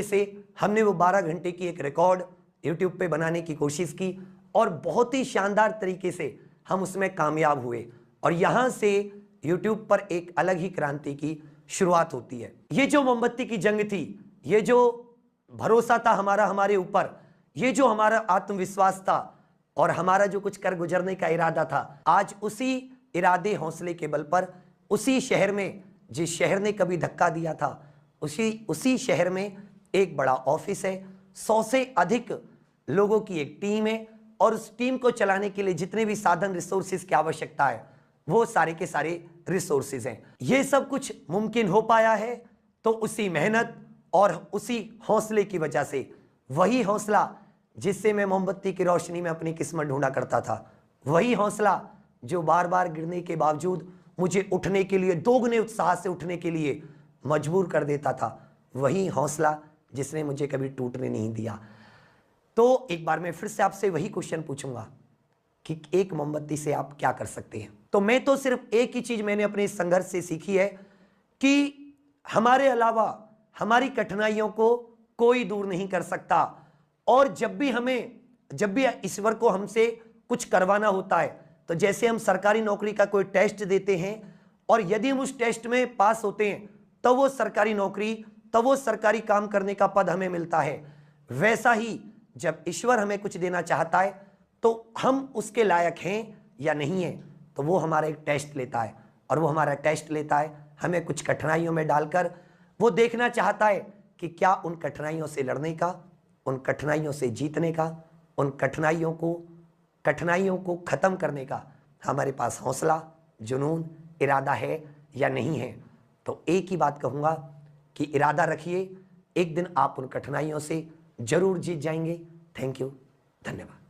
से हमने वो 12 घंटे की एक रिकॉर्ड YouTube पे बनाने की कोशिश की और बहुत ही शानदार तरीके से हम उसमें कामयाब हुए और यहां से YouTube पर एक अलग ही क्रांति की शुरुआत होती है। ये जो मोमबत्ती की जंग थी, ये जो भरोसा था हमारा हमारे ऊपर, ये जो हमारा आत्मविश्वास था और हमारा जो कुछ कर गुजरने का इरादा था, आज उसी इरादे हौसले के बल पर उसी शहर में, जिस शहर ने कभी धक्का दिया था, उसी शहर में एक बड़ा ऑफिस है, 100 से अधिक लोगों की एक टीम है और उस टीम को चलाने के लिए जितने भी साधन रिसोर्सेज की आवश्यकता है वो सारे के सारे रिसोर्सेज हैं। ये सब कुछ मुमकिन हो पाया है तो उसी मेहनत और उसी हौसले की वजह से, वही हौसला जिससे मैं मोमबत्ती की रोशनी में अपनी किस्मत ढूंढा करता था, वही हौसला जो बार बार गिरने के बावजूद मुझे उठने के लिए, दोगुने उत्साह से उठने के लिए मजबूर कर देता था, वही हौसला जिसने मुझे कभी टूटने नहीं दिया। तो एक बार मैं फिर से आपसे वही क्वेश्चन पूछूंगा कि एक मोमबत्ती से आप क्या कर सकते हैं। तो मैं तो सिर्फ एक ही चीज मैंने अपने संघर्ष से सीखी है कि हमारे अलावा हमारी कठिनाइयों को कोई दूर नहीं कर सकता और जब भी ईश्वर को हमसे कुछ करवाना होता है, तो जैसे हम सरकारी नौकरी का कोई टेस्ट देते हैं और यदि हम उस टेस्ट में पास होते हैं तो वो सरकारी नौकरी, तो वो सरकारी काम करने का पद हमें मिलता है, वैसा ही जब ईश्वर हमें कुछ देना चाहता है तो हम उसके लायक हैं या नहीं हैं, तो वो हमारा एक टेस्ट लेता है और वो हमारा टेस्ट लेता है हमें कुछ कठिनाइयों में डालकर। वो देखना चाहता है कि क्या उन कठिनाइयों से लड़ने का, उन कठिनाइयों से जीतने का, उन कठिनाइयों को खत्म करने का हमारे पास हौसला, जुनून, इरादा है या नहीं है। तो एक ही बात कहूँगा कि इरादा रखिए, एक दिन आप उन कठिनाइयों से जरूर जीत जाएंगे। थैंक यू, धन्यवाद।